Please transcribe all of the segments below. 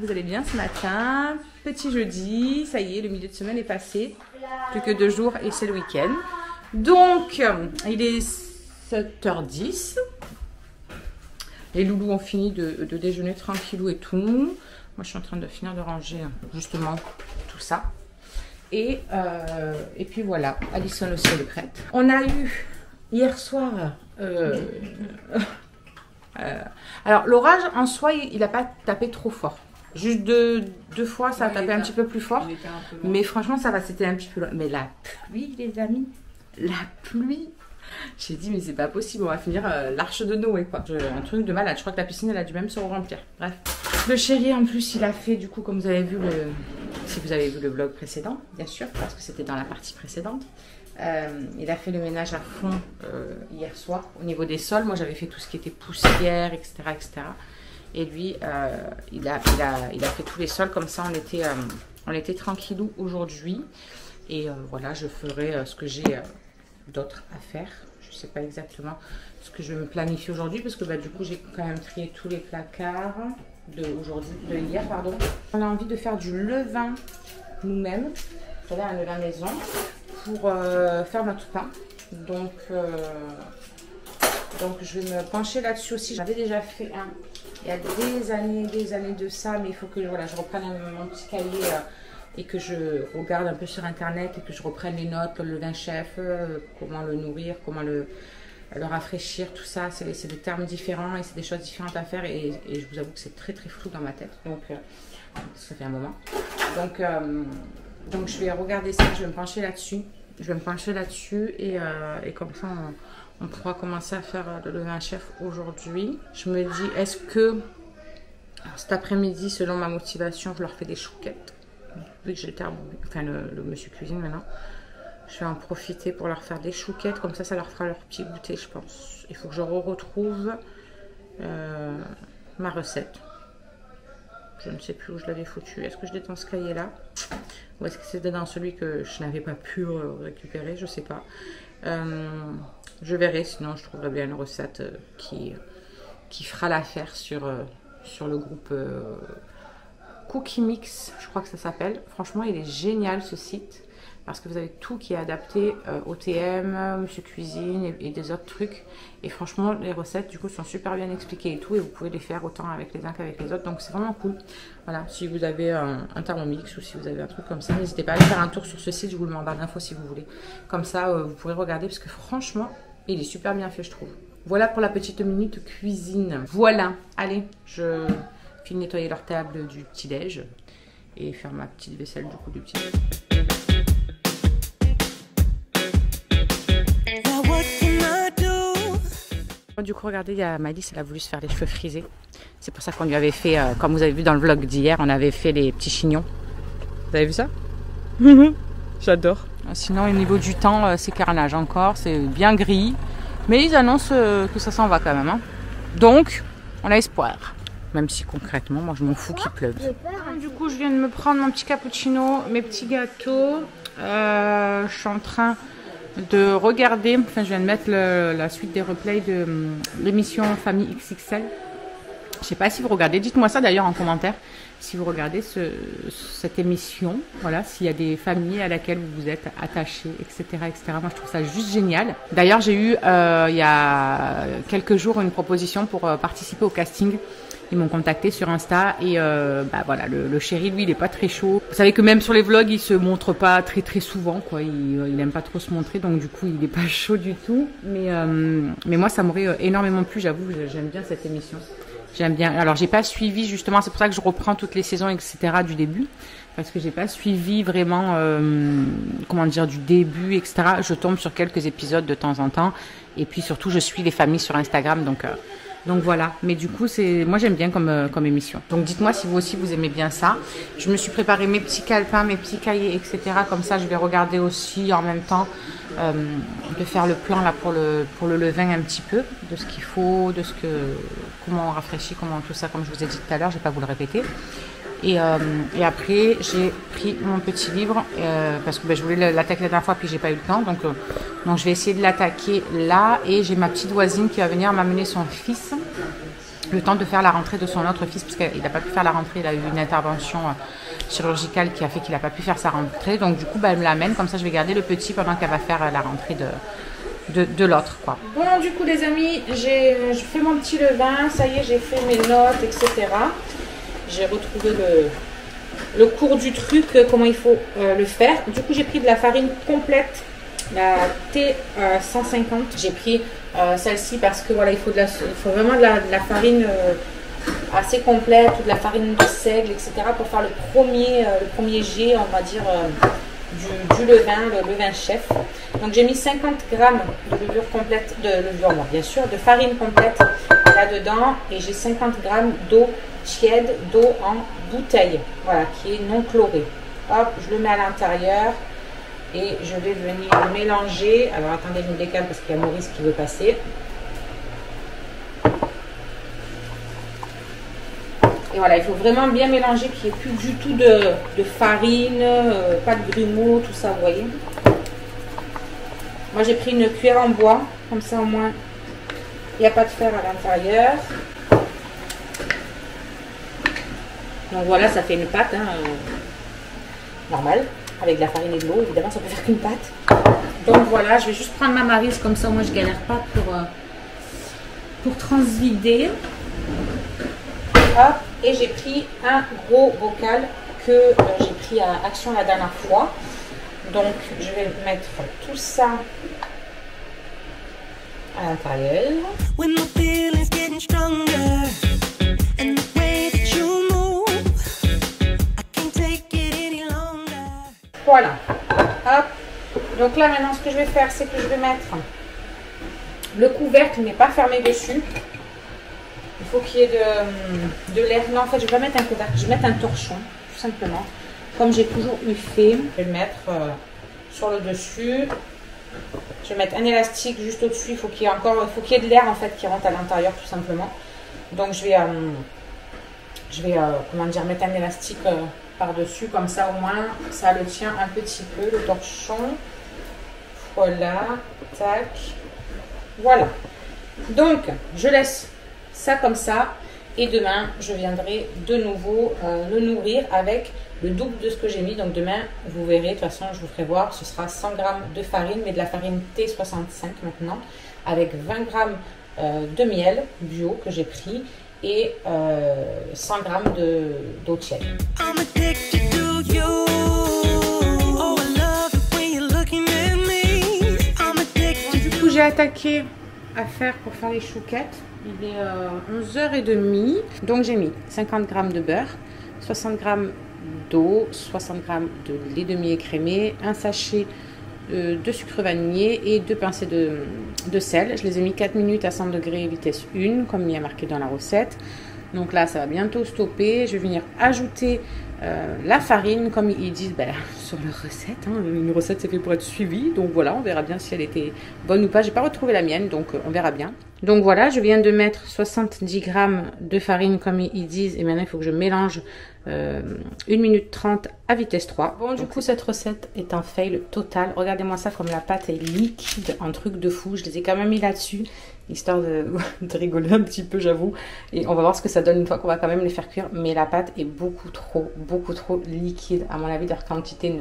que vous allez bien ce matin. Petit jeudi, ça y est, le milieu de semaine est passé. Plus que 2 jours et c'est le week-end. Donc, il est 7h10. Les loulous ont fini de déjeuner tranquillou et tout. Moi, je suis en train de finir de ranger justement tout ça. Et puis voilà, Alison aussi elle est prête. On a eu hier soir... alors l'orage en soi, il n'a pas tapé trop fort. Juste deux fois, ça a tapé un petit peu plus fort. Mais franchement, ça va, c'était un petit peu loin. Mais la pluie, les amis, la pluie. J'ai dit, mais c'est pas possible, on va finir l'arche de Noé, quoi. Un truc de malade. Je crois que la piscine, elle a dû même se remplir. Bref. Le chéri, en plus, il a fait, du coup, comme vous avez vu, si vous avez vu le vlog précédent, bien sûr, parce que c'était dans la partie précédente. Il a fait le ménage à fond hier soir au niveau des sols. Moi, j'avais fait tout ce qui était poussière, etc., etc. Et lui, il a fait tous les sols comme ça. On était tranquillou aujourd'hui. Et voilà, je ferai ce que j'ai d'autre à faire. Je ne sais pas exactement ce que je vais me planifier aujourd'hui parce que du coup, j'ai quand même trié tous les placards de hier, pardon. On a envie de faire du levain nous-mêmes. J'avais un levain maison pour faire notre pain. Donc je vais me pencher là-dessus aussi. J'avais déjà fait un il y a des années de ça, mais il faut que voilà, je reprenne mon petit cahier et que je regarde un peu sur internet et que je reprenne les notes, le levain chef, comment le nourrir, comment le rafraîchir, tout ça. C'est des termes différents et c'est des choses différentes à faire et je vous avoue que c'est très très flou dans ma tête. Donc ça fait un moment. Donc je vais regarder ça, je vais me pencher là-dessus. Et comme ça on pourra commencer à faire le levain chef aujourd'hui. Je me dis, est-ce que cet après-midi, selon ma motivation, je leur fais des chouquettes. Vu que j'ai le monsieur cuisine maintenant, je vais en profiter pour leur faire des chouquettes. Comme ça leur fera leur petit goûter, je pense. Il faut que je retrouve ma recette. Je ne sais plus où je l'avais foutu. Est-ce que je l'ai dans ce cahier-là? Ou est-ce que c'était dans celui que je n'avais pas pu récupérer? Je ne sais pas. Je verrai, sinon je trouverai bien une recette qui fera l'affaire sur le groupe Cookie Mix, je crois que ça s'appelle. Franchement, il est génial ce site parce que vous avez tout qui est adapté au TM, Monsieur Cuisine et des autres trucs. Et franchement, les recettes du coup sont super bien expliquées et tout. Et vous pouvez les faire autant avec les uns qu'avec les autres. Donc c'est vraiment cool. Voilà, si vous avez un Thermomix ou si vous avez un truc comme ça, n'hésitez pas à aller faire un tour sur ce site. Je vous le mets en barre d'infos si vous voulez. Comme ça, vous pourrez regarder parce que franchement, il est super bien fait, je trouve. Voilà pour la petite minute cuisine. Voilà, allez, je finis de nettoyer leur table du petit-déj et faire ma petite vaisselle du coup du petit-déj. Du coup, regardez, il y a Malice, elle a voulu se faire les cheveux frisés. C'est pour ça qu'on lui avait fait, comme vous avez vu dans le vlog d'hier, on avait fait les petits chignons. Vous avez vu ça? J'adore. Sinon, au niveau du temps, c'est carnage encore, c'est bien gris. Mais ils annoncent que ça s'en va quand même. Hein. Donc, on a espoir. Même si concrètement, moi je m'en fous qu'il pleuve. Du coup, je viens de me prendre mon petit cappuccino, mes petits gâteaux. Je suis en train de regarder, enfin je viens de mettre la suite des replays de l'émission Famille XXL. Je sais pas si vous regardez, dites-moi ça d'ailleurs en commentaire. Si vous regardez cette émission, voilà, s'il y a des familles à laquelle vous vous êtes attachés, etc., etc. Moi, je trouve ça juste génial. D'ailleurs, j'ai eu il y a quelques jours une proposition pour participer au casting. Ils m'ont contacté sur Insta et voilà, le chéri, lui, il est pas très chaud. Vous savez que même sur les vlogs, il se montre pas très très souvent, quoi. Il aime pas trop se montrer, donc du coup, il est pas chaud du tout. Mais moi, ça m'aurait énormément plu. J'avoue, j'aime bien cette émission. J'aime bien. Alors, j'ai pas suivi justement. C'est pour ça que je reprends toutes les saisons, etc. du début, parce que j'ai pas suivi vraiment, comment dire, du début, etc. Je tombe sur quelques épisodes de temps en temps, et puis surtout, je suis les familles sur Instagram, donc voilà. Mais du coup, moi j'aime bien comme émission. Donc dites-moi si vous aussi vous aimez bien ça. Je me suis préparé mes petits calepins, mes petits cahiers, etc. Comme ça, je vais regarder aussi en même temps de faire le plan là pour le levain un petit peu, de ce qu'il faut, comment on rafraîchit, comment tout ça, comme je vous ai dit tout à l'heure, je vais pas vous le répéter. Et après, j'ai pris mon petit livre parce que je voulais l'attaquer la dernière fois puis j'ai pas eu le temps. Donc je vais essayer de l'attaquer là. Et j'ai ma petite voisine qui va venir m'amener son fils le temps de faire la rentrée de son autre fils, parce qu'il n'a pas pu faire la rentrée, il a eu une intervention chirurgicale qui a fait qu'il n'a pas pu faire sa rentrée. Donc du coup, bah, elle me l'amène, comme ça je vais garder le petit pendant qu'elle va faire la rentrée de l'autre, quoi. Bon, du coup les amis, j'ai fait mon petit levain, ça y est, j'ai fait mes notes, etc. J'ai retrouvé le cours du truc, comment il faut le faire. Du coup, j'ai pris de la farine complète, la T150. J'ai pris celle-ci parce que voilà, il faut vraiment de la farine assez complète, ou de la farine de seigle, etc. pour faire le premier jet, on va dire, du levain, le levain chef. Donc j'ai mis 50 grammes de levure complète, bien sûr, de farine complète là-dedans, et j'ai 50 grammes d'eau tiède, d'eau en bouteille, voilà, qui est non chlorée. Hop, je le mets à l'intérieur et je vais venir le mélanger. Alors attendez, je me décale parce qu'il y a Maurice qui veut passer. Et voilà, il faut vraiment bien mélanger, qu'il n'y ait plus du tout de farine, pas de grumeaux, tout ça, vous voyez. Moi j'ai pris une cuillère en bois, comme ça au moins il n'y a pas de fer à l'intérieur. Donc voilà, ça fait une pâte normale, avec de la farine et de l'eau. Évidemment, ça peut faire qu'une pâte. Donc voilà, je vais juste prendre ma maryse, comme ça moi je galère pas pour transvider. Hop, et j'ai pris un gros bocal que j'ai pris à Action la dernière fois. Donc je vais mettre tout ça à l'intérieur. Voilà. Hop. Donc là maintenant, ce que je vais faire, c'est que je vais mettre le couvercle, mais pas fermé dessus. Il faut qu'il y ait de l'air. Non, en fait, je vais pas mettre un couvercle, je vais mettre un torchon, tout simplement. Comme j'ai toujours eu fait, je vais le mettre sur le dessus. Je vais mettre un élastique juste au-dessus. Il faut qu'il y ait de l'air en fait qui rentre à l'intérieur, tout simplement. Donc je vais comment dire, mettre un élastique par-dessus, comme ça au moins ça le tient un petit peu, le torchon. Voilà, tac, voilà. Donc je laisse ça comme ça, et demain je viendrai de nouveau le nourrir avec le double de ce que j'ai mis. Donc demain vous verrez, de toute façon je vous ferai voir, ce sera 100 g de farine, mais de la farine T65 maintenant, avec 20 g de miel bio que j'ai pris, et 100 g d'eau tiède. Du coup j'ai attaqué à faire pour faire les chouquettes. Il est 11h30, donc j'ai mis 50 g de beurre, 60 g d'eau, 60 g de lait demi-écrémé, un sachet de sucre vanillé et 2 pincées de sel. Je les ai mis 4 minutes à 100 degrés vitesse 1, comme il y a marqué dans la recette. Donc là, ça va bientôt stopper. Je vais venir ajouter la farine, comme ils disent sur leur recette. Une recette, c'est fait pour être suivie. Donc voilà, on verra bien si elle était bonne ou pas. J'ai pas retrouvé la mienne, donc on verra bien. Donc voilà, je viens de mettre 70 g de farine, comme ils disent. Et maintenant, il faut que je mélange 1 minute 30 à vitesse 3. Bon, du coup, cette recette est un fail total. Regardez-moi ça, comme la pâte est liquide, un truc de fou. Je les ai quand même mis là-dessus, histoire de rigoler un petit peu, j'avoue. Et on va voir ce que ça donne une fois qu'on va quand même les faire cuire. Mais la pâte est beaucoup trop liquide. À mon avis, leur quantité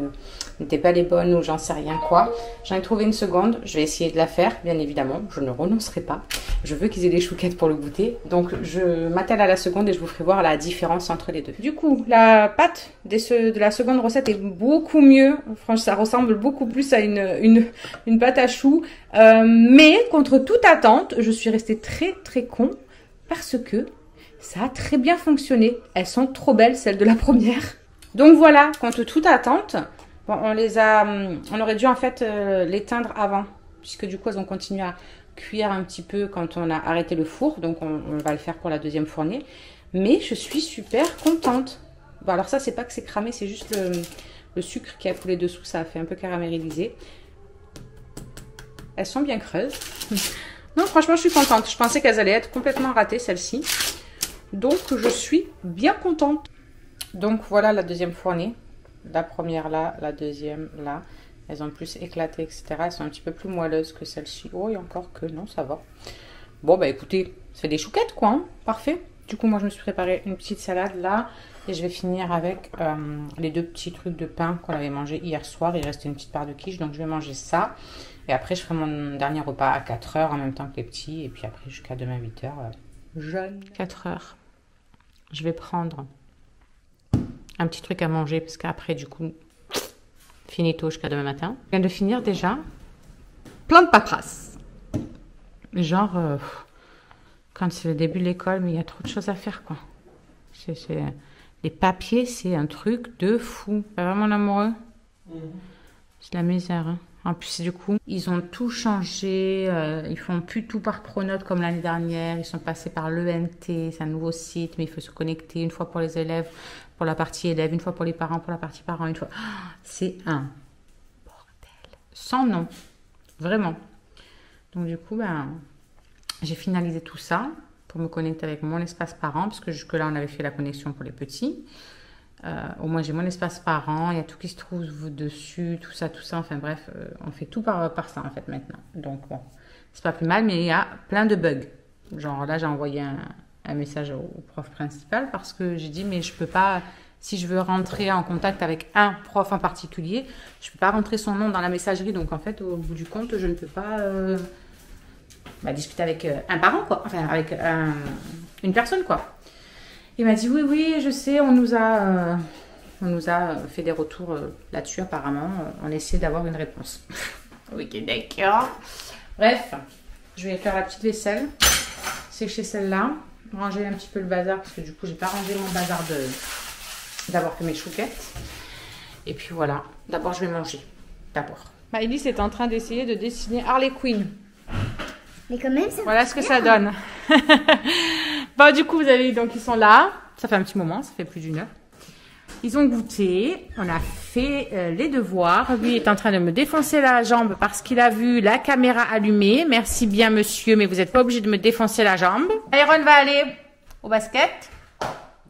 n'était pas les bonnes, ou j'en sais rien quoi. J'en ai trouvé une seconde. Je vais essayer de la faire, bien évidemment. Je ne renoncerai pas. Je veux qu'ils aient des chouquettes pour le goûter. Donc, je m'attelle à la seconde et je vous ferai voir la différence entre les deux. Du coup, la pâte de la seconde recette est beaucoup mieux. Franchement, ça ressemble beaucoup plus à une pâte à choux. Mais, contre toute attente, je suis restée très con parce que ça a très bien fonctionné. Elles sont trop belles, celles de la première. Donc voilà, contre toute attente, bon, on aurait dû en fait l'éteindre avant, puisque du coup elles ont continué à cuire un petit peu quand on a arrêté le four. Donc on va le faire pour la deuxième fournée. Mais je suis super contente. Bon, alors ça, c'est pas que c'est cramé, c'est juste le sucre qui a coulé dessous, ça a fait un peu caraméliser. Elles sont bien creuses. Non, franchement, je suis contente. Je pensais qu'elles allaient être complètement ratées, celles-ci. Donc, je suis bien contente. Donc, voilà la deuxième fournée. La première là, la deuxième là. Elles ont plus éclaté, etc. Elles sont un petit peu plus moelleuses que celle-ci. Oh, et encore que non, ça va. Bon, bah écoutez, ça fait des chouquettes, quoi. Hein. Parfait. Du coup, moi, je me suis préparé une petite salade là. Et je vais finir avec les 2 petits trucs de pain qu'on avait mangé hier soir. Il restait une petite part de quiche, donc je vais manger ça. Et après, je ferai mon dernier repas à 4 h en même temps que les petits. Et puis après, jusqu'à demain 8 h, jeûne. 4 h. Je vais prendre un petit truc à manger parce qu'après, du coup, finito jusqu'à demain matin. Je viens de finir déjà. Plein de paperasse. Genre, quand c'est le début de l'école, mais il y a trop de choses à faire, quoi. Les papiers, c'est un truc de fou. Pas vraiment amoureux. C'est la misère. Hein. En plus, du coup, ils ont tout changé. Ils font plus tout par Pronote comme l'année dernière. Ils sont passés par l'ENT. C'est un nouveau site, mais il faut se connecter une fois pour les élèves, pour la partie élève, une fois pour les parents, pour la partie parents, une fois. C'est un bordel. Sans nom. Vraiment. Donc, du coup, j'ai finalisé tout ça pour me connecter avec mon espace parent, parce que jusque-là, on avait fait la connexion pour les petits. Au moins, j'ai mon espace parent, il y a tout qui se trouve dessus, tout ça. Enfin bref, on fait tout par ça, en fait, maintenant. Donc, bon, c'est pas plus mal, mais il y a plein de bugs. Genre, là, j'ai envoyé un message au prof principal parce que j'ai dit, mais je peux pas, si je veux rentrer en contact avec un prof en particulier, je peux pas rentrer son nom dans la messagerie. Donc, en fait, au bout du compte, je ne peux pas... discuter avec un parent, quoi. Enfin, avec une personne, quoi. Il m'a dit, oui, je sais, on nous a fait des retours là-dessus, apparemment. On essaie d'avoir une réponse. Ok, d'accord. Bref, je vais faire la petite vaisselle. Sécher celle-là. Ranger un petit peu le bazar, parce que du coup, j'ai pas rangé mon bazar d'avoir fait mes chouquettes. Et puis voilà. D'abord, je vais manger. D'abord. Maëlys est en train d'essayer de dessiner Harley Quinn. Mais quand même, ça voilà ce que ça donne. Bon, du coup, vous avez donc ils sont là. Ça fait un petit moment, ça fait plus d'1 heure. Ils ont goûté. On a fait les devoirs. Lui est en train de me défoncer la jambe parce qu'il a vu la caméra allumée. Merci bien, monsieur, mais vous n'êtes pas obligé de me défoncer la jambe. Iron va aller au basket.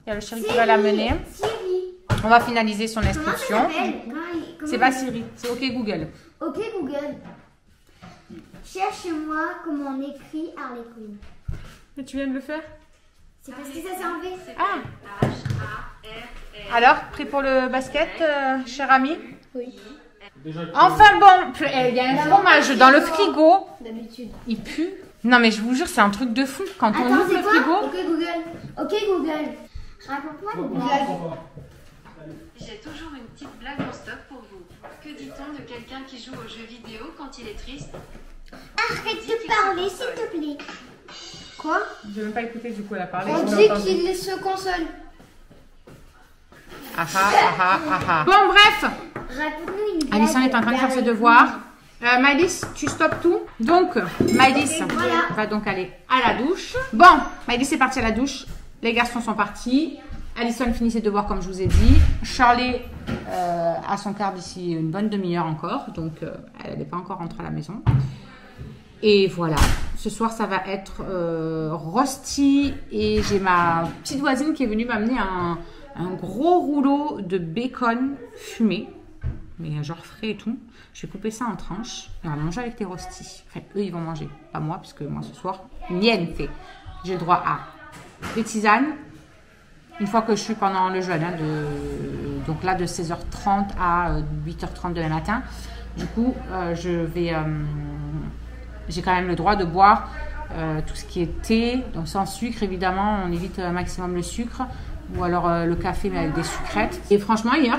Il y a le chéri qui va l'amener. On va finaliser son inscription. C'est pas Siri, c'est OK Google. OK Google. Cherche-moi comment on écrit Harley Quinn. Et tu viens de le faire? C'est parce que ça s'est enlevé. Ah. Alors, prêt pour le basket, cher ami? Oui. Enfin bon, il y a un fromage dans le frigo. D'habitude. Il pue. Non mais je vous jure, c'est un truc de fou. Quand on ouvre le frigo... OK Google. OK Google. Raconte-moi une blague. J'ai toujours une petite blague en stock pour vous. Que dit-on de quelqu'un qui joue aux jeux vidéo quand il est triste? Arrête de parler, s'il te plaît. Quoi? Je n'ai même pas écouté, du coup, elle a parlé. On dit qu'il se console. Bon, bref. Raconte-nous une blague. Alison est en train de faire ses devoirs. Maëlys, tu stoppes tout. Donc, Maëlys va donc aller à la douche. Bon, Maëlys est partie à la douche. Les garçons sont partis. Alison finit ses devoirs comme je vous ai dit. Charlie a son quart d'ici une bonne demi-heure encore. Donc, elle n'est pas encore rentrée à la maison. Et voilà. Ce soir, ça va être rosti. Et j'ai ma petite voisine qui est venue m'amener un gros rouleau de bacon fumé. Mais genre frais et tout. Je vais couper ça en tranches. Et on va manger avec des rostis. Enfin, eux, ils vont manger. Pas moi, puisque moi, ce soir, niente. J'ai le droit à des tisanes. Une fois que je suis pendant le jeûne, hein, donc là de 16h30 à 8h30 demain matin, du coup j'ai quand même le droit de boire tout ce qui est thé, donc sans sucre évidemment, on évite un maximum le sucre, ou alors le café mais avec des sucrètes. Et franchement hier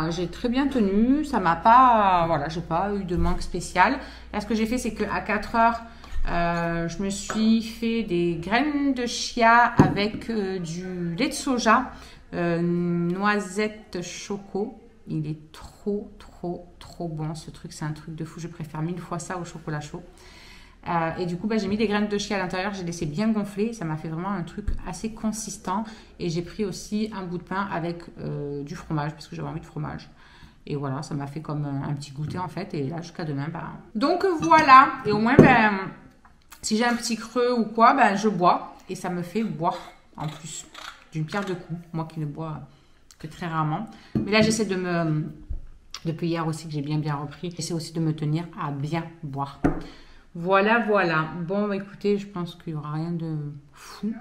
j'ai très bien tenu, ça m'a pas, voilà, j'ai pas eu de manque spécial. Là ce que j'ai fait c'est qu'à 4h, je me suis fait des graines de chia avec du lait de soja, noisette choco. Il est trop bon ce truc, c'est un truc de fou. Je préfère 1000 fois ça au chocolat chaud. Et du coup, j'ai mis des graines de chia à l'intérieur, j'ai laissé bien gonfler. Ça m'a fait vraiment un truc assez consistant. Et j'ai pris aussi un bout de pain avec du fromage parce que j'avais envie de fromage. Et voilà, ça m'a fait comme un petit goûter en fait. Et là, jusqu'à demain, donc voilà. Et au moins, si j'ai un petit creux ou quoi, je bois. Et ça me fait boire en plus d'une pierre deux coups. Moi qui ne bois que très rarement. Mais là, j'essaie depuis hier aussi que j'ai bien repris, j'essaie aussi de me tenir à bien boire. Voilà, voilà. Bon, écoutez, je pense qu'il n'y aura rien de fou.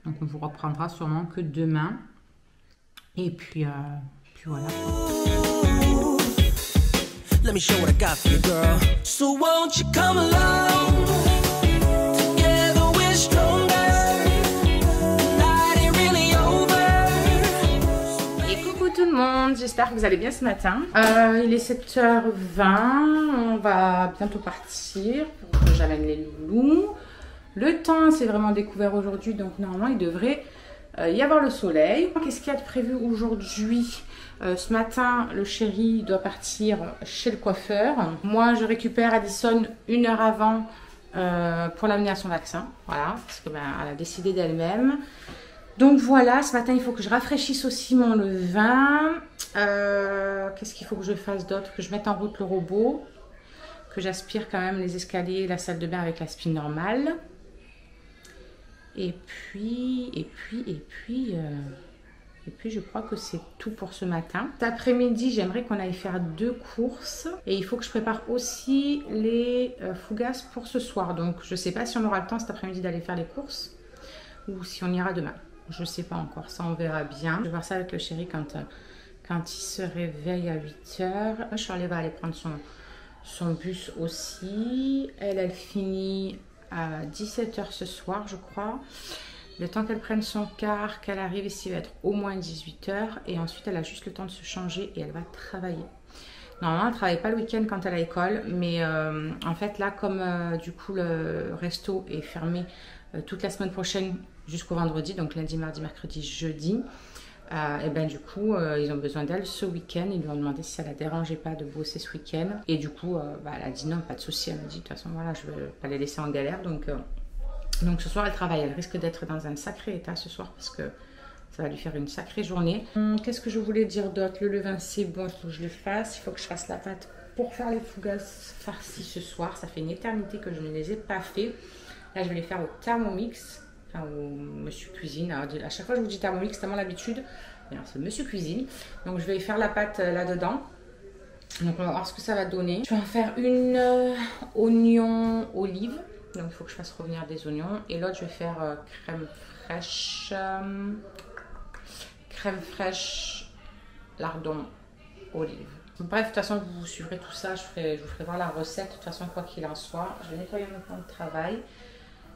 Donc, on vous reprendra sûrement que demain. Et puis voilà. Let me show what I got for you, girl. So won't you come along? Together we're stronger. The night ain't really over. Et coucou tout le monde, j'espère que vous allez bien ce matin. Il est 7h20, on va bientôt partir pour que j'amène les loulous. Le temps s'est vraiment découvert aujourd'hui, donc normalement il devrait y avoir le soleil. Qu'est-ce qu'il y a de prévu aujourd'hui? Ce matin, le chéri doit partir chez le coiffeur. Moi, je récupère Addison 1 heure avant pour l'amener à son vaccin. Voilà, parce que elle a décidé d'elle-même. Donc voilà, ce matin, il faut que je rafraîchisse aussi mon levain. Qu'est-ce qu'il faut que je fasse d'autre? Que je mette en route le robot. Que j'aspire quand même les escaliers et la salle de bain avec l'aspire normale. Et puis, je crois que c'est tout pour ce matin. Cet après-midi, j'aimerais qu'on aille faire 2 courses. Et il faut que je prépare aussi les fougasses pour ce soir. Donc, je ne sais pas si on aura le temps cet après-midi d'aller faire les courses ou si on ira demain. Je ne sais pas encore, ça on verra bien. Je vais voir ça avec le chéri quand il se réveille à 8h. Charlie va aller prendre son bus aussi. Elle finit à 17h ce soir, je crois. Le temps qu'elle prenne son car, qu'elle arrive ici, il va être au moins 18h. Et ensuite, elle a juste le temps de se changer et elle va travailler. Normalement, elle ne travaille pas le week-end quand elle est à l'école. Mais en fait, là, comme du coup, le resto est fermé toute la semaine prochaine jusqu'au vendredi, donc lundi, mardi, mercredi, jeudi. Et ben du coup, ils ont besoin d'elle ce week-end. Ils lui ont demandé si ça la dérangeait pas de bosser ce week-end. Et du coup, elle a dit non, pas de souci. Elle m'a dit de toute façon, voilà, je ne vais pas les laisser en galère. Donc ce soir, elle travaille. Elle risque d'être dans un sacré état ce soir parce que ça va lui faire une sacrée journée. Qu'est-ce que je voulais dire d'autre? Le levain, c'est bon, il faut que je le fasse. Il faut que je fasse la pâte pour faire les fougasses farcies ce soir. Ça fait une éternité que je ne les ai pas fait. Là, je vais les faire au Thermomix. Enfin, au Monsieur Cuisine. Alors, à chaque fois, je vous dis Thermomix, c'est tellement l'habitude. C'est Monsieur Cuisine. Donc, je vais faire la pâte là-dedans. Donc, on va voir ce que ça va donner. Je vais en faire une oignon olive. Donc, il faut que je fasse revenir des oignons. Et l'autre, je vais faire crème fraîche, lardon, olive. Bref, de toute façon, vous suivrez tout ça. Je vous ferai voir la recette. De toute façon, quoi qu'il en soit, je vais nettoyer mon plan de travail.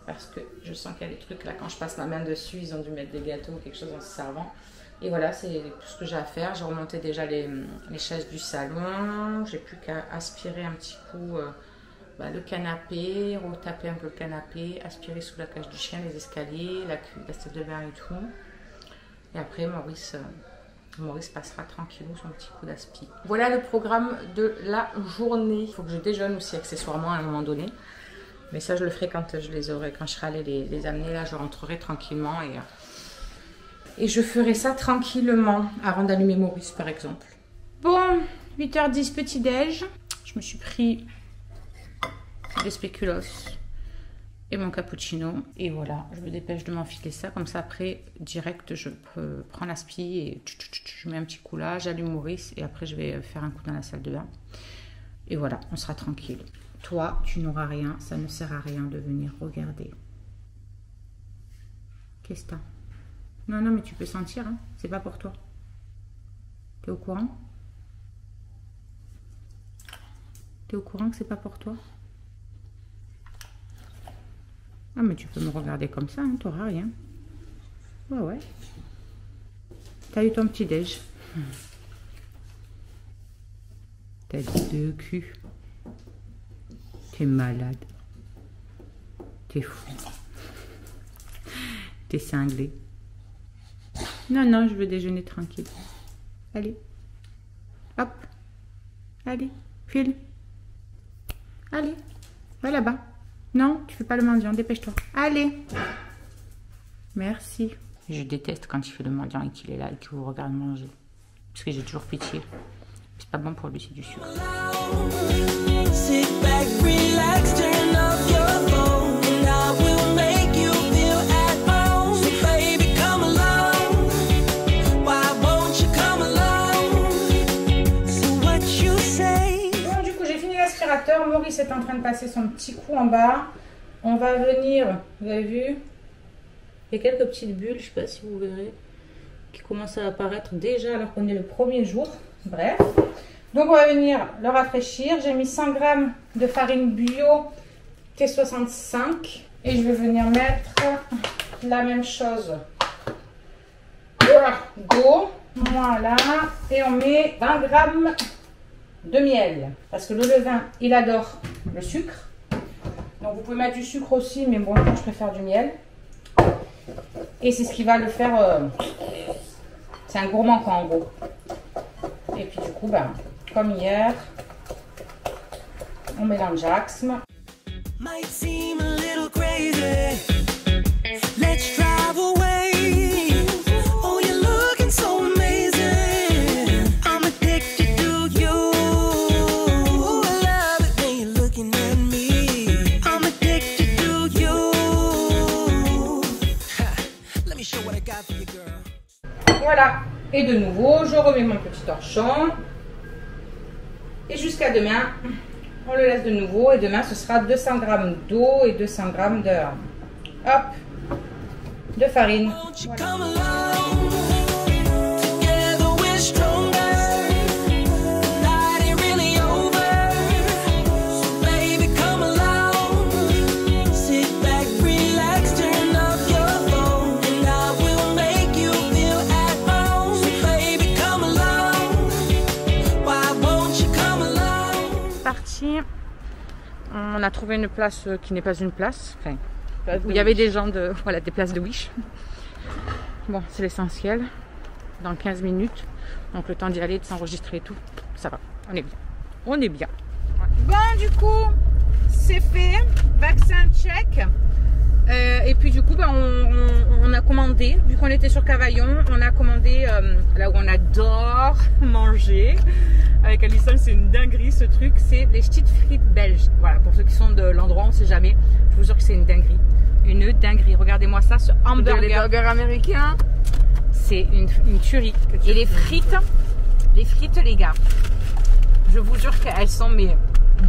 Parce que je sens qu'il y a des trucs là, quand je passe ma main dessus, ils ont dû mettre des gâteaux ou quelque chose en se servant. Et voilà, c'est tout ce que j'ai à faire. J'ai remonté déjà les chaises du salon. J'ai plus qu'à aspirer un petit coup le canapé, retaper un peu le canapé, aspirer sous la cage du chien, les escaliers, la salle de bain et tout. Et après, Maurice passera tranquillou son petit coup d'aspi. Voilà le programme de la journée. Il faut que je déjeune aussi accessoirement à un moment donné. Mais ça, je le ferai quand je les aurai, quand je serai allée les amener. Là, je rentrerai tranquillement et je ferai ça tranquillement avant d'allumer Maurice, par exemple. Bon, 8h10, petit-déj. Je me suis pris des spéculoos et mon cappuccino. Et voilà, je me dépêche de m'enfiler ça. Comme ça, après, direct, je prends l'aspi et je mets un petit coup là. J'allume Maurice et après, je vais faire un coup dans la salle de bain. Et voilà, on sera tranquille. Toi, tu n'auras rien, ça ne sert à rien de venir regarder. Qu'est-ce que t'as? Non, mais tu peux sentir, hein, c'est pas pour toi. T'es au courant? T'es au courant que c'est pas pour toi? Ah, mais tu peux me regarder comme ça, hein, t'auras rien. Ouais. T'as eu ton petit déj. T'as dit de cul. T'es malade. T'es fou. T'es cinglé. Non, je veux déjeuner tranquille. Allez. Hop. Allez, file. Allez. Va là-bas. Non, tu fais pas le mendiant, dépêche-toi. Allez. Merci. Je déteste quand il fait le mendiant et qu'il est là et qu'il vous regarde manger. Parce que j'ai toujours pitié. C'est pas bon pour lui, c'est du sucre. Sit back, relax, turn off your phone, and I will make you feel at home. So baby, come along. Why won't you come along? So what you say? Bon, du coup, j'ai fini l'aspiration. l'aspirateur. Maurice est en train de passer son petit coup en bas. On va venir, vous avez vu, il y a quelques petites bulles, je ne sais pas si vous verrez, qui commencent à apparaître déjà alors qu'on est le premier jour. Bref. Donc on va venir le rafraîchir. J'ai mis 100 g de farine bio T65 et je vais venir mettre la même chose. Go, voilà, et on met 20 g de miel parce que le levain il adore le sucre. Donc vous pouvez mettre du sucre aussi, mais bon, je préfère du miel. Et c'est ce qui va le faire. C'est un gourmand quoi en gros. Et puis du coup, ben, comme hier, on mélange Jax. Might seem a little crazy. Let's drive away. Oh, you're looking so amazing. I'm addicted to you. I love it when you're looking at me. I'm addicted to you. Let me show what I got for you, girl. Voilà. Et de nouveau, je remets mon petit torchon. Et jusqu'à demain, on le laisse de nouveau. Et demain, ce sera 200 g d'eau et 200 g de farine. Voilà. On a trouvé une place qui n'est pas une place, enfin, où il y avait des gens de, voilà, des places de Wish. Bon, c'est l'essentiel. Dans 15 minutes, donc le temps d'y aller, de s'enregistrer et tout, ça va, on est bien. On est bien. Bon, du coup, c'est fait, vaccin check. Et puis du coup, ben, on a commandé, vu qu'on était sur Cavaillon, on a commandé là où on adore manger. Avec Alison, c'est une dinguerie ce truc, c'est les petites frites belges. Voilà, pour ceux qui sont de l'endroit, on ne sait jamais. Je vous jure que c'est une dinguerie. Une dinguerie. Regardez-moi ça, ce hamburger. Les burgers américains. C'est une tuerie. Et les frites, les gars, je vous jure qu'elles sont mais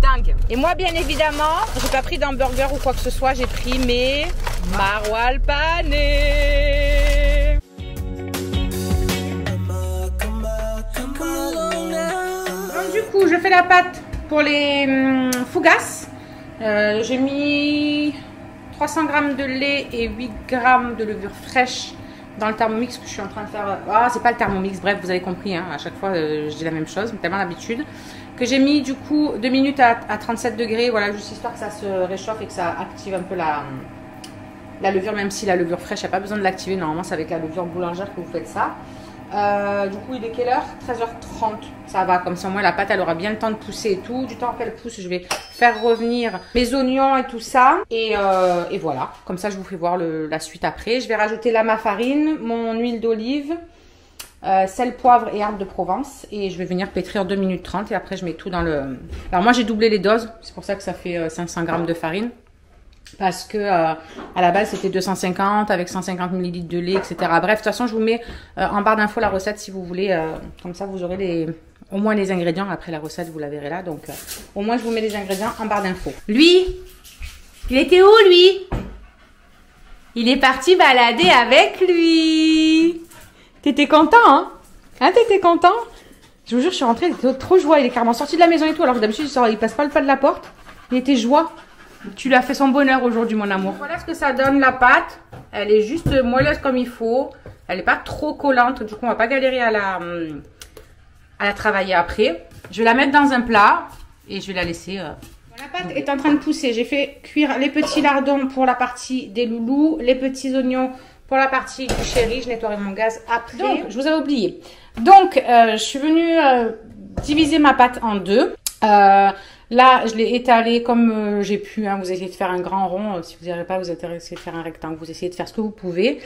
dingues. Et moi, bien évidemment, j'ai pas pris d'hamburger ou quoi que ce soit, j'ai pris mes maroilles panées. Donc du coup, je fais la pâte pour les fougasses. J'ai mis 300 g de lait et 8 g de levure fraîche dans le thermomix que je suis en train de faire. Ah, c'est pas le thermomix, bref, vous avez compris, hein, à chaque fois je dis la même chose, mais tellement d'habitude. Que j'ai mis du coup 2 minutes à 37 degrés, voilà, juste histoire que ça se réchauffe et que ça active un peu la levure, même si la levure fraîche, il n'y a pas besoin de l'activer, normalement c'est avec la levure boulangère que vous faites ça. Du coup il est quelle heure? 13h30, ça va, comme ça au moins la pâte elle aura bien le temps de pousser et tout. Du temps qu'elle pousse, je vais faire revenir mes oignons et tout ça. Et voilà, comme ça je vous fais voir la suite après. Je vais rajouter ma farine, mon huile d'olive, sel, poivre et herbes de Provence. Et je vais venir pétrir 2 minutes 30 et après je mets tout dans le... Alors moi j'ai doublé les doses, c'est pour ça que ça fait 500 g de farine. Parce que à la base c'était 250 avec 150 ml de lait, etc. Bref, de toute façon je vous mets en barre d'infos la recette si vous voulez. Comme ça vous aurez au moins les ingrédients. Après la recette vous la verrez là. Donc au moins je vous mets les ingrédients en barre d'infos. Lui, il était où lui? Il est parti balader avec lui. T'étais content hein? Hein, t'étais content? Je vous jure je suis rentrée, il était trop joie. Il est carrément sorti de la maison et tout. Alors que d'habitude il passe pas le pas de la porte. Il était joie. Tu lui as fait son bonheur aujourd'hui, mon amour. Voilà ce que ça donne, la pâte. Elle est juste moelleuse comme il faut. Elle n'est pas trop collante. Du coup, on va pas galérer à la travailler après. Je vais la mettre dans un plat et je vais la laisser... La pâte est en train de pousser. J'ai fait cuire les petits lardons pour la partie des loulous, les petits oignons pour la partie du chéri. Je nettoierai mon gaz après. Donc, je vous avais oublié. Donc, je suis venue diviser ma pâte en deux. Là, je l'ai étalé comme j'ai pu. Hein. Vous essayez de faire un grand rond. Si vous n'y arrivez pas, vous essayez de faire un rectangle. Vous essayez de faire ce que vous pouvez.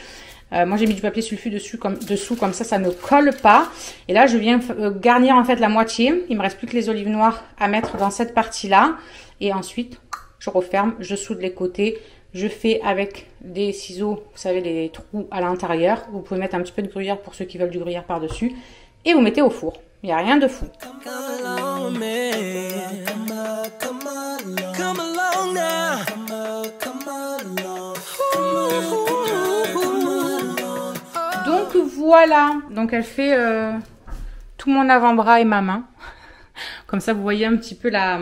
Moi, j'ai mis du papier sulfure dessous, comme ça ne colle pas. Et là, je viens garnir en fait la moitié. Il me reste plus que les olives noires à mettre dans cette partie-là. Et ensuite, je referme, je soude les côtés. Je fais avec des ciseaux, vous savez, les trous à l'intérieur. Vous pouvez mettre un petit peu de gruyère pour ceux qui veulent du gruyère par-dessus. Et vous mettez au four. Il n'y a rien de fou. Come voilà, donc elle fait tout mon avant-bras et ma main. Comme ça, vous voyez un petit peu la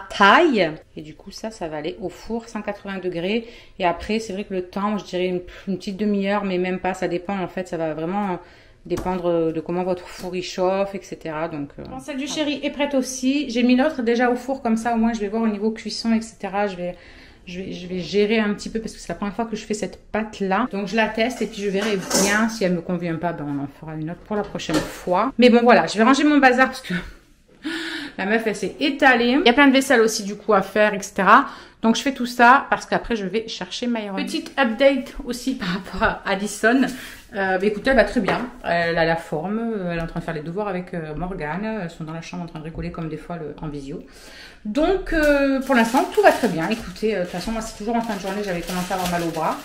taille. Et du coup, ça va aller au four 180 degrés. Et après, c'est vrai que le temps, je dirais une petite demi-heure, mais même pas, ça dépend. En fait, ça va vraiment dépendre de comment votre four il chauffe, etc. Donc, celle du chéri est prête aussi. J'ai mis l'autre déjà au four, comme ça, au moins, je vais voir au niveau cuisson, etc. Je vais gérer un petit peu parce que c'est la première fois que je fais cette pâte là. Donc je la teste et puis je verrai bien. Si elle me convient pas, ben on en fera une autre pour la prochaine fois. Mais bon voilà, je vais ranger mon bazar parce que la meuf elle s'est étalée. Il y a plein de vaisselle aussi du coup à faire, etc. Donc je fais tout ça parce qu'après je vais chercher Myron. Petite update aussi par rapport à Addison. Écoutez, elle va très bien. Elle a la forme. Elle est en train de faire les devoirs avec Morgane. Elles sont dans la chambre en train de rigoler comme des fois en visio. Donc pour l'instant tout va très bien. Écoutez, de toute façon moi c'est toujours en fin de journée j'avais commencé à avoir mal au bras.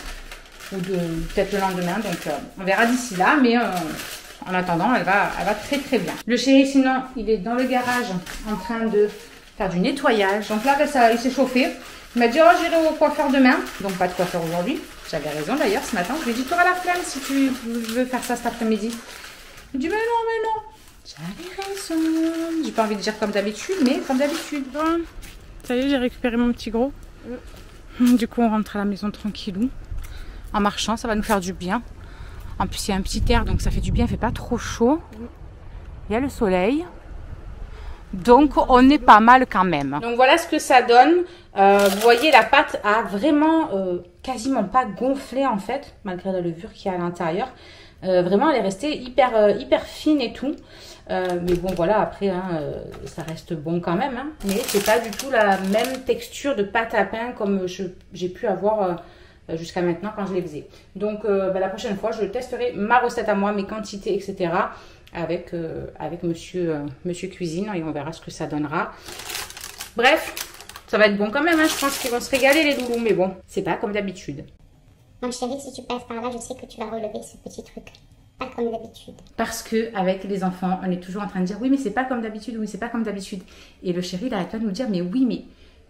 Ou peut-être le lendemain. Donc on verra d'ici là. Mais en attendant elle va très très bien. Le chéri sinon il est dans le garage en train de faire du nettoyage. Donc là il s'est chauffé. Il m'a dit oh j'irai au coiffeur demain. Donc pas de coiffeur aujourd'hui. J'avais raison d'ailleurs ce matin. Je lui ai dit tu auras la flemme si tu veux faire ça cet après-midi. Il me dit mais non. J'avais raison. J'ai pas envie de dire comme d'habitude, mais comme d'habitude. Bon, ça y est, j'ai récupéré mon petit gros. Du coup, on rentre à la maison tranquillou. En marchant, ça va nous faire du bien. En plus, il y a un petit air, donc ça fait du bien. Il fait pas trop chaud. Il y a le soleil. Donc, on est pas mal quand même. Donc, voilà ce que ça donne. Vous voyez, la pâte a vraiment quasiment pas gonflé en fait, malgré la levure qu'il y a à l'intérieur. Vraiment, elle est restée hyper fine et tout. Mais bon, voilà, après, hein, ça reste bon quand même. Hein, mais c'est pas du tout la même texture de pâte à pain comme j'ai pu avoir jusqu'à maintenant quand je les faisais. Donc, la prochaine fois, je testerai ma recette à moi, mes quantités, etc. avec monsieur Cuisine et on verra ce que ça donnera. Bref, ça va être bon quand même. Hein, je pense qu'ils vont se régaler les loulous. Mais bon, c'est pas comme d'habitude. Non, chérie, si tu passes par là, je sais que tu vas relever ce petit truc. Pas comme d'habitude. Parce que avec les enfants, on est toujours en train de dire oui, mais c'est pas comme d'habitude, oui, c'est pas comme d'habitude. Et le chéri, il arrête pas de nous dire mais oui, mais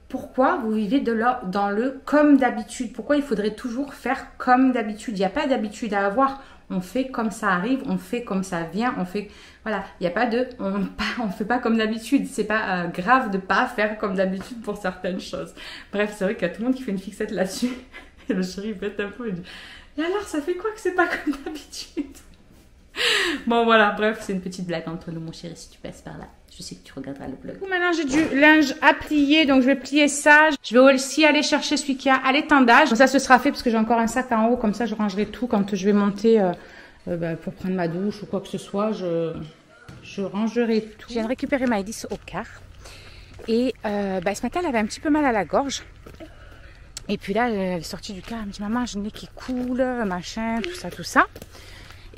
pourquoi vous vivez dans le comme d'habitude? Pourquoi il faudrait toujours faire comme d'habitude? Il n'y a pas d'habitude à avoir. On fait comme ça arrive, on fait comme ça vient, on fait... Voilà, il n'y a pas de... On fait pas comme d'habitude. C'est pas grave de pas faire comme d'habitude pour certaines choses. Bref, c'est vrai qu'il y a tout le monde qui fait une fixette là-dessus. Et le chéri, il pète un peu et dit « Et alors, ça fait quoi que c'est pas comme d'habitude ?» Bon, voilà, bref, c'est une petite blague entre nous, mon chéri, si tu passes par là. Je sais que tu regarderas le vlog. Maintenant, j'ai du linge à plier, donc je vais plier ça. Je vais aussi aller chercher celui qui a à l'étendage. Ça, ce sera fait parce que j'ai encore un sac en haut. Comme ça, je rangerai tout quand je vais monter pour prendre ma douche ou quoi que ce soit. Je rangerai tout. Je viens de récupérer Maëlys au car. Et ce matin, elle avait un petit peu mal à la gorge. Et puis là, elle est sortie du car. Elle me dit, maman, j'ai le nez qui coule, machin, tout ça.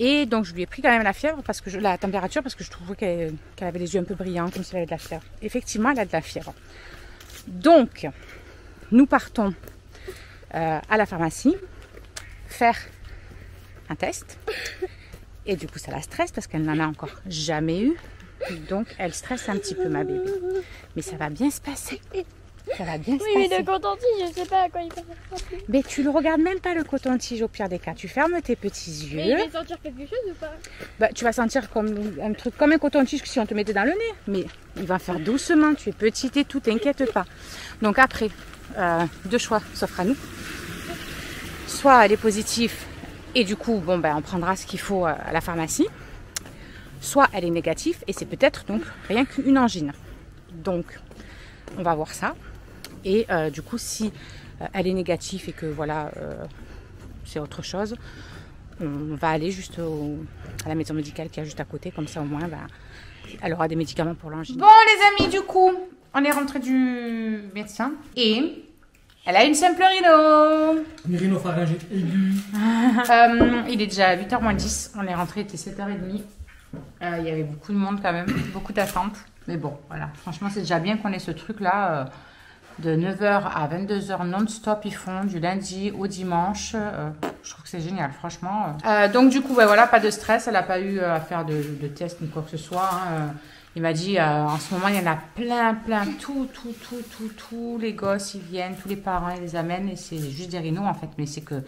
Et donc, je lui ai pris quand même la fièvre, la température, parce que je trouvais qu'elle avait les yeux un peu brillants, comme si elle avait de la fièvre. Effectivement, elle a de la fièvre. Donc, nous partons à la pharmacie faire un test. Et du coup, ça la stresse parce qu'elle n'en a encore jamais eu. Donc, elle stresse un petit peu, ma bébé. Mais ça va bien se passer. Ça va bien se passer. Oui, mais le coton-tige, je sais pas à quoi il va faire. Mais tu le regardes même pas le coton-tige au pire des cas. Tu fermes tes petits yeux. Mais il va sentir quelque chose ou pas? Bah, tu vas sentir comme un truc comme un coton-tige que si on te mettait dans le nez. Mais il va faire doucement. Tu es petite et tout, t'inquiète pas. Donc après, deux choix s'offrent à nous. Soit elle est positive et du coup, bon, on prendra ce qu'il faut à la pharmacie. Soit elle est négative et c'est peut-être donc rien qu'une angine. Donc, on va voir ça. Et du coup, si elle est négative et que voilà, c'est autre chose, on va aller juste à la maison médicale qui est juste à côté. Comme ça, au moins, elle aura des médicaments pour l'angine. Bon, les amis, du coup, on est rentré du médecin et elle a une simple rhino. Une rhinopharyngite aiguë. Il est déjà 8h moins 10. On est rentré, il était 7h30. Il y avait beaucoup de monde quand même, beaucoup d'attentes. Mais bon, voilà. Franchement, c'est déjà bien qu'on ait ce truc-là. De 9h à 22h non-stop, ils font du lundi au dimanche. Je trouve que c'est génial, franchement. Donc du coup, voilà, pas de stress. Elle n'a pas eu à faire de test ni quoi que ce soit. Hein. Il m'a dit, en ce moment, il y en a plein. Tous les gosses, ils viennent, tous les parents, ils les amènent. Et c'est juste des rhinos, en fait. Mais c'est que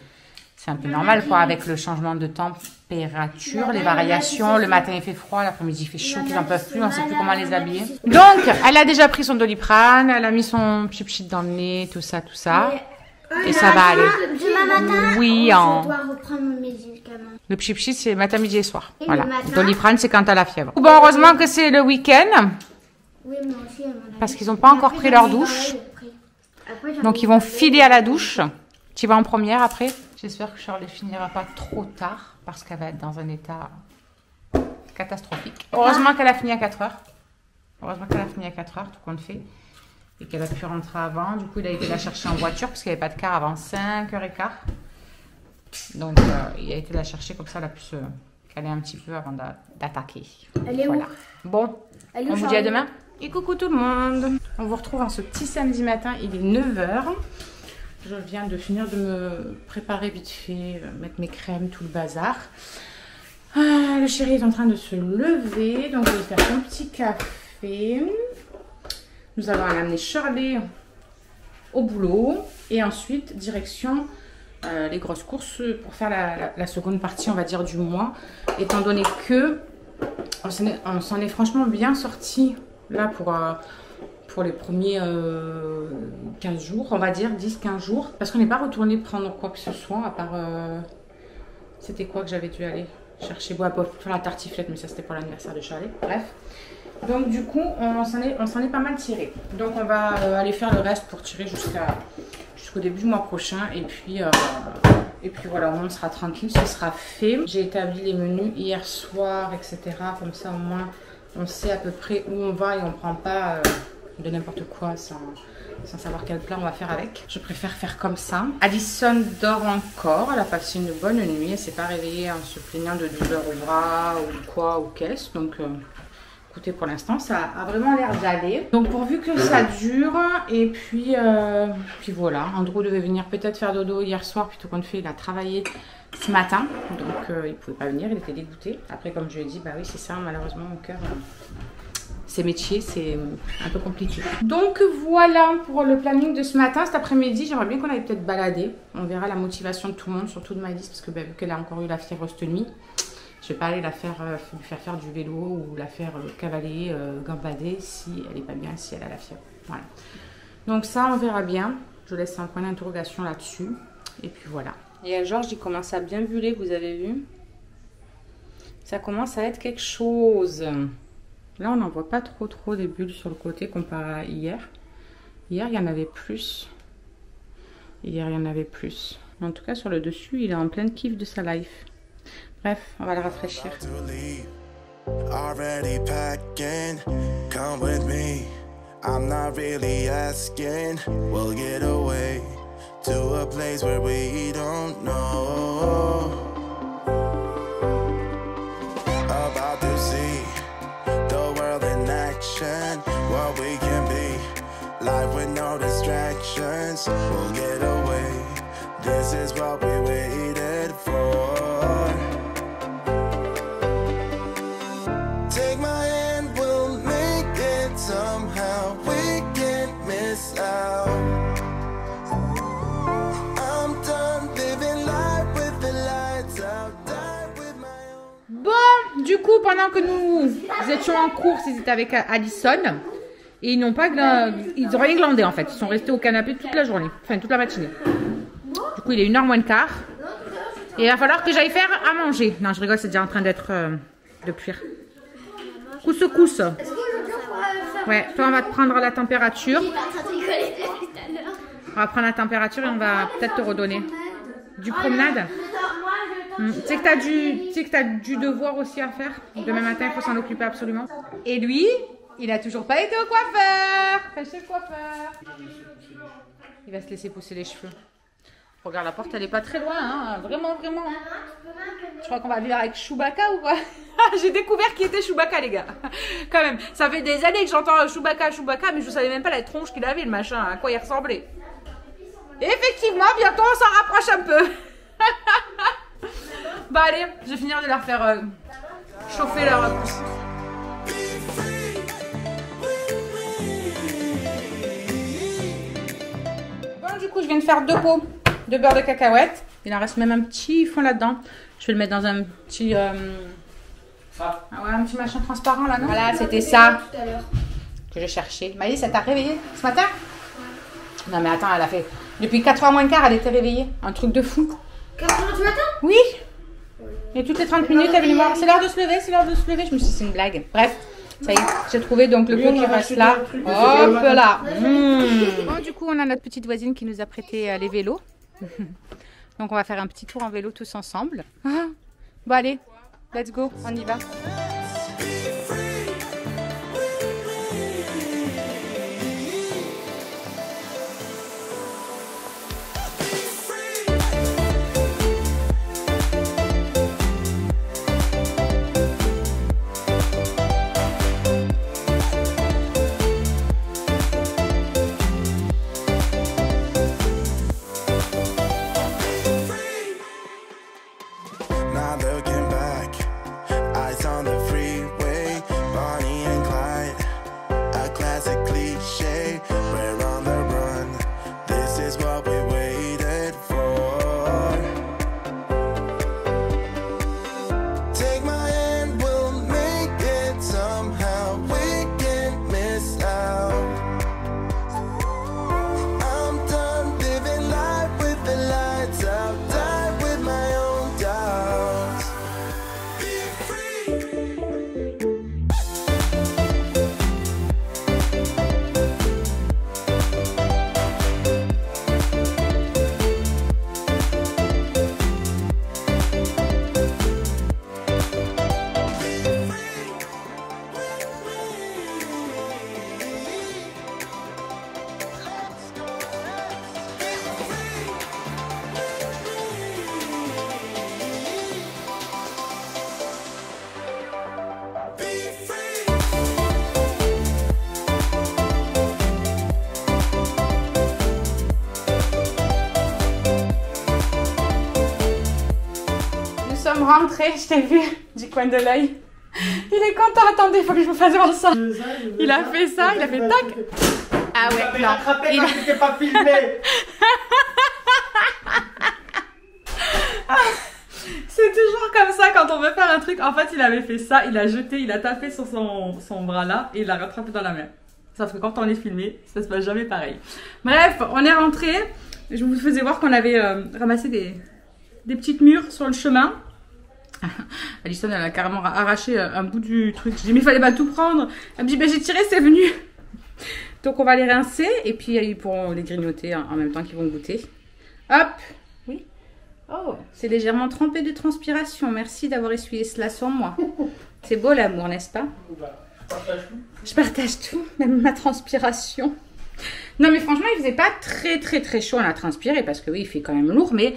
C'est un peu normal quoi, avec le changement de température, les variations. Le matin il fait froid, l'après-midi il fait chaud, qu'ils n'en peuvent plus, on ne sait plus comment les habiller. Donc, elle a déjà pris son Doliprane, elle a mis son pchit dans le nez, tout ça, tout ça. Et ça va aller. Demain matin, Oui, je en... dois reprendre mon médicament. Le pchit c'est matin, midi et soir. Et Voilà. le matin Doliprane c'est quand t'as la fièvre. Bon, heureusement que c'est le week-end, Oui, moi aussi, à mon avis. parce qu'ils n'ont pas encore pris leur douche. Donc ils vont filer à la douche. Tu vas en première après. J'espère que Charles ne finira pas trop tard parce qu'elle va être dans un état catastrophique. Heureusement qu'elle a fini à 4 heures. Heureusement qu'elle a fini à 4 heures, tout compte fait. Et qu'elle a pu rentrer avant. Du coup, il a été la chercher en voiture parce qu'il n'y avait pas de car avant 5h15. Donc, il a été la chercher comme ça, elle a pu se caler un petit peu avant d'attaquer. Elle est Voilà. Bon, Elle est on où, vous dit à Charlie demain. Et coucou tout le monde. On vous retrouve en ce petit samedi matin, il est 9h. Je viens de finir de me préparer vite fait, mettre mes crèmes, tout le bazar. Le chéri est en train de se lever, donc je vais faire son petit café. Nous allons aller amener Shirley au boulot et ensuite direction les grosses courses pour faire la seconde partie, on va dire, du mois. Étant donné que on s'en est franchement bien sorti là pour les premiers 15 jours, on va dire 10-15 jours. Parce qu'on n'est pas retourné prendre quoi que ce soit, à part... c'était quoi que j'avais dû aller chercher? Bon, pour faire la tartiflette, mais ça c'était pour l'anniversaire de Charlie. Bref. Donc du coup, on s'en est pas mal tiré. Donc on va aller faire le reste pour tirer jusqu'au début du mois prochain. Et puis voilà, on sera tranquille, ce sera fait. J'ai établi les menus hier soir, etc. Comme ça au moins, on sait à peu près où on va et on ne prend pas... de n'importe quoi sans savoir quel plat on va faire avec. Je préfère faire comme ça. Addison dort encore, elle a passé une bonne nuit, elle s'est pas réveillée en se plaignant de douleur au bras ou quoi ou qu'est-ce. Donc écoutez, pour l'instant ça a vraiment l'air d'aller. Donc pourvu que ça dure, et puis voilà. Andrew devait venir peut-être faire dodo hier soir, plutôt qu'on fait, il a travaillé ce matin, donc il pouvait pas venir, il était dégoûté. Après, comme je lui ai dit, bah oui c'est ça, malheureusement mon cœur... ces métiers, c'est un peu compliqué. Donc voilà pour le planning de ce matin. Cet après-midi, j'aimerais bien qu'on aille peut-être balader. On verra la motivation de tout le monde, surtout de Maëlys, parce que vu qu'elle a encore eu la fièvre cette nuit, je vais pas aller lui faire du vélo ou la faire cavaler, gambader si elle n'est pas bien, si elle a la fièvre. Voilà. Donc ça, on verra bien. Je laisse un point d'interrogation là-dessus. Et puis voilà. Et Georges, il commence à bien buller, vous avez vu? Ça commence à être quelque chose. Là, on n'en voit pas trop des bulles sur le côté comparé à hier. Hier, il y en avait plus. En tout cas, sur le dessus, il est en pleine kiff de sa life. Bref, on va le rafraîchir. Already packing, come with me. I'm not really asking. We'll get away to a place where we don't know. About to see the world in action, what we can be. Life with no distractions, we'll get away. This is what we waited for. Take my hand, we'll make it somehow. We can't miss out. I'm done living life with the lights out. Die with my own. Bon, du coup, pendant que nous étions en course, ils étaient avec Addison. Et ils n'ont pas ils ont rien glandé en fait. Ils sont restés au canapé toute la journée. Enfin, toute la matinée. Du coup, il est 1h moins le quart. Et il va falloir que j'aille faire à manger. Non, je rigole, c'est déjà en train d'être... de cuire. Couscous. Ouais, toi, on va te prendre la température. On va prendre la température et on va peut-être te redonner. Du promenade. Tu sais que t'as du devoir aussi à faire. Demain matin, il faut s'en occuper absolument. Et lui, il a toujours pas été au coiffeur. Enfin, chez le coiffeur. Il va se laisser pousser les cheveux. Regarde, la porte, elle est pas très loin, hein. Vraiment. Je crois qu'on va vivre avec Chewbacca ou quoi? J'ai découvert qui était Chewbacca, les gars. Quand même, ça fait des années que j'entends Chewbacca, mais je savais même pas la tronche qu'il avait, le machin, à quoi il ressemblait. Et effectivement, bientôt, on s'en rapproche un peu. Bah allez, je vais finir de leur faire chauffer leur pouce. Bon, du coup, je viens de faire 2 pots de beurre de cacahuète. Il en reste même un petit fond là-dedans. Je vais le mettre dans un petit... Ah ouais, un petit machin transparent là, non? Voilà, c'était ça que je cherchais. Maïs, ça t'a réveillée ce matin? Non mais attends, elle a fait... Depuis 4h moins quart, elle était réveillée. Un truc de fou. 4h du matin? Oui. Et toutes les 30 minutes, elle venait voir. C'est l'heure de se lever, c'est l'heure de se lever. Je me suis dit, c'est une blague. Bref, ça y est, j'ai trouvé donc le peu qui reste là. Hop là. Bon, du coup, on a notre petite voisine qui nous a prêté les vélos. Donc, on va faire un petit tour en vélo tous ensemble. Bon, allez, let's go, on y va. Now looking back, eyes on the freeway, Bonnie and Clyde, a classic cliche. We're on the run, this is what we waited for. Take my hand, we'll make it somehow. We can't miss out. I'm done living life with the lights out, die with my own doubts. Be free. Nous sommes rentrés, je t'ai vu du coin de l'œil. Il est content, attendez, il faut que je vous fasse voir ça. Il a fait ça, il a fait tac. Ah ouais, non. Rattrapé quand tu t'es pas filmé. C'est toujours comme ça quand on veut faire un truc. En fait, il avait fait ça, il a jeté, il a tapé sur son bras là et il l'a rattrapé dans la main. Sauf que quand on est filmé, ça se passe jamais pareil. Bref, on est rentré. Je vous faisais voir qu'on avait ramassé des petites mûres sur le chemin. Alison, elle a carrément arraché un bout du truc. Je dis, mais il fallait pas tout prendre. Elle me dit, ben j'ai tiré, c'est venu. Donc on va les rincer et puis ils pourront les grignoter en même temps qu'ils vont goûter. Hop. Oui. Oh, c'est légèrement trempé de transpiration. Merci d'avoir essuyé cela sur moi. C'est beau l'amour, n'est-ce pas? Je partage tout, même ma transpiration. Non mais franchement, il faisait pas très chaud. On a transpiré parce que oui, il fait quand même lourd, mais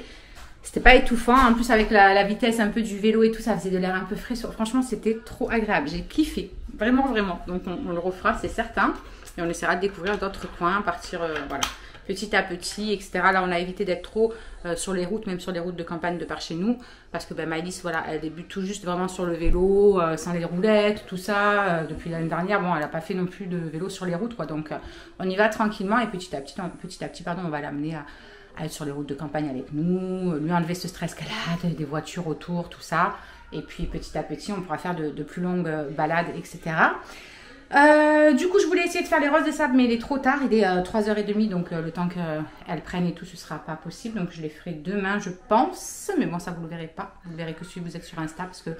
c'était pas étouffant. En plus, avec la vitesse un peu du vélo et tout, ça faisait de l'air un peu frais. Franchement, c'était trop agréable. J'ai kiffé. Vraiment. Donc, on le refera, c'est certain. Et on essaiera de découvrir d'autres coins, partir voilà, petit à petit, etc. Là, on a évité d'être trop sur les routes, même sur les routes de campagne de par chez nous. Parce que Maëlys, voilà, elle débute tout juste vraiment sur le vélo, sans les roulettes, tout ça. Depuis l'année dernière, bon, elle n'a pas fait non plus de vélo sur les routes, quoi. Donc, on y va tranquillement et petit à petit, on va l'amener à être sur les routes de campagne avec nous, lui enlever ce stress qu'elle a, des voitures autour, tout ça. Et puis petit à petit, on pourra faire de plus longues balades, etc. Du coup, je voulais essayer de faire les roses de sable, mais il est trop tard, il est 3h30, donc le temps qu'elles prennent et tout, ce sera pas possible. Donc je les ferai demain, je pense. Mais bon, ça vous le verrez pas. Vous le verrez que si vous êtes sur Insta, parce que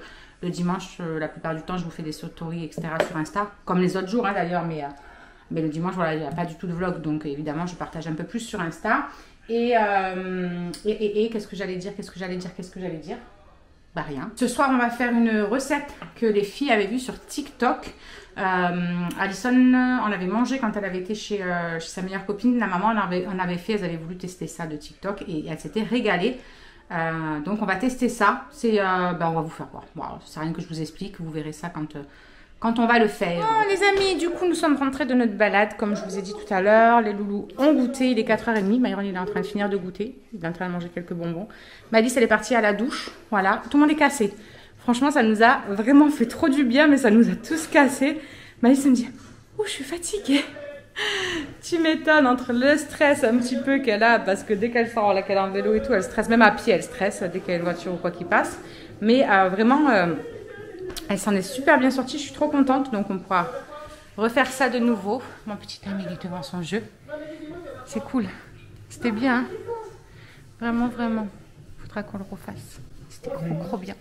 le dimanche, la plupart du temps, je vous fais des stories, etc. sur Insta, comme les autres jours hein, d'ailleurs. Mais le dimanche, voilà, il n'y a pas du tout de vlog, donc évidemment, je partage un peu plus sur Insta. Et qu'est-ce que j'allais dire? Bah rien. Ce soir, on va faire une recette que les filles avaient vue sur TikTok. Alison en avait mangé quand elle avait été chez sa meilleure copine. La maman en avait fait, elles avaient voulu tester ça de TikTok et elles s'étaient régalées. Donc on va tester ça. On va vous faire voir. Bon, c'est rien que je vous explique, vous verrez ça quand on va le faire. Bon les amis, du coup nous sommes rentrés de notre balade, comme je vous ai dit tout à l'heure. Les loulous ont goûté, il est 4h30. Myron il est en train de finir de goûter. Il est en train de manger quelques bonbons. Maëlys elle est partie à la douche. Voilà, tout le monde est cassé. Franchement ça nous a vraiment fait trop du bien, mais ça nous a tous cassés. Maëlys me dit, oh je suis fatiguée. Tu m'étonnes, entre le stress un petit peu qu'elle a, parce que dès qu'elle sort, là, qu'elle est en vélo et tout, elle stresse, même à pied, elle stresse dès qu'il y a une voiture ou quoi qui passe. Mais vraiment, elle s'en est super bien sortie, je suis trop contente, donc on pourra refaire ça de nouveau. Mon petit ami, il est devant son jeu. C'est cool. C'était bien, hein. Vraiment, vraiment. Il faudra qu'on le refasse. C'était trop bien.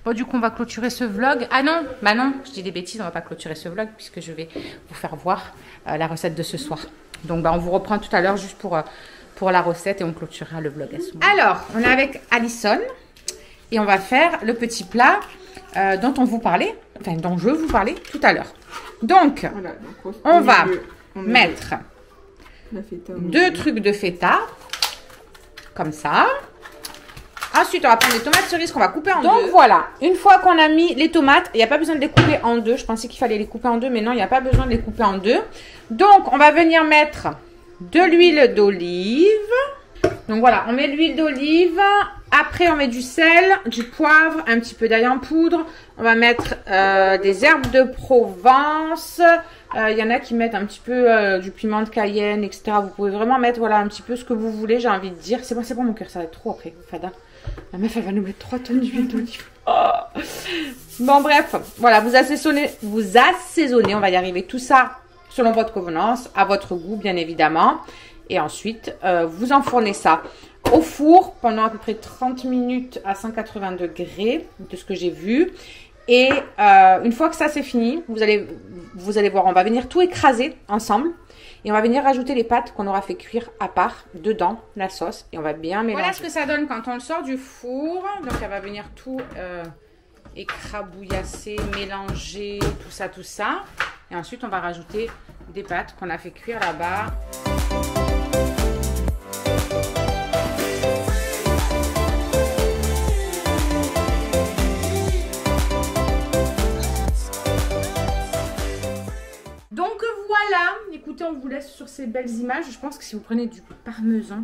Bon, du coup, on va clôturer ce vlog. Ah non, bah non, je dis des bêtises, on va pas clôturer ce vlog puisque je vais vous faire voir la recette de ce soir. Donc, bah, on vous reprend tout à l'heure juste pour la recette et on clôturera le vlog à ce moment. Alors, on est avec Alison et on va faire le petit plat dont on vous parlait, enfin, dont je vous parlais tout à l'heure. Donc, Voilà, donc on va mettre la feta au 2 trucs de feta, comme ça. Ensuite, on va prendre les tomates cerises qu'on va couper en deux. Donc voilà, une fois qu'on a mis les tomates, il n'y a pas besoin de les couper en deux. Je pensais qu'il fallait les couper en deux, mais non, il n'y a pas besoin de les couper en deux. Donc, on va venir mettre de l'huile d'olive. Donc voilà, on met de l'huile d'olive. Après, on met du sel, du poivre, un petit peu d'ail en poudre. On va mettre des herbes de Provence. Il y en a qui mettent un petit peu du piment de Cayenne, etc. Vous pouvez vraiment mettre voilà, un petit peu ce que vous voulez, j'ai envie de dire. C'est bon mon cœur, ça va être trop après, Fada. La meuf, elle va nous mettre 3 tonnes d'huile d'olive. Oh. Bon, bref, voilà, vous assaisonnez, on va y arriver, tout ça selon votre convenance, à votre goût, bien évidemment. Et ensuite, vous enfournez ça au four pendant à peu près 30 minutes à 180 degrés, de ce que j'ai vu. Et une fois que ça c'est fini, vous allez voir, on va venir tout écraser ensemble. Et on va venir rajouter les pâtes qu'on aura fait cuire à part dedans, la sauce. Et on va bien mélanger. Voilà ce que ça donne quand on le sort du four. Donc elle va venir tout écrabouillasser, mélanger, tout ça. Et ensuite on va rajouter des pâtes qu'on a fait cuire là-bas. Donc voilà, écoutez, on vous laisse sur ces belles images. Je pense que si vous prenez du parmesan,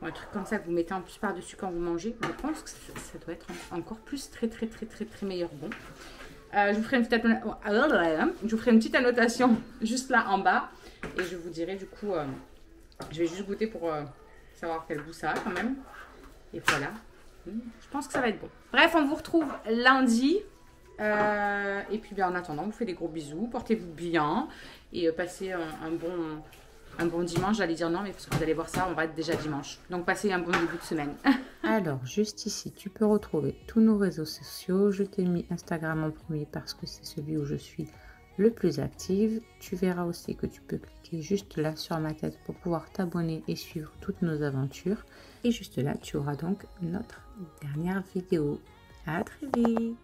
un truc comme ça que vous mettez en plus par-dessus quand vous mangez, je pense que ça doit être encore plus très meilleur bon. Je vous ferai une petite annotation juste là en bas. Et je vous dirai du coup, je vais juste goûter pour savoir quel goût ça a quand même. Et voilà, je pense que ça va être bon. Bref, on vous retrouve lundi. Et puis en attendant, on vous fait des gros bisous, portez-vous bien et passez un bon dimanche. J'allais dire non, mais parce que vous allez voir ça, on va être déjà dimanche. Donc passez un bon début de semaine. Alors juste ici, tu peux retrouver tous nos réseaux sociaux. Je t'ai mis Instagram en premier parce que c'est celui où je suis le plus active. Tu verras aussi que tu peux cliquer juste là sur ma tête pour pouvoir t'abonner et suivre toutes nos aventures. Et juste là, tu auras donc notre dernière vidéo. À très vite.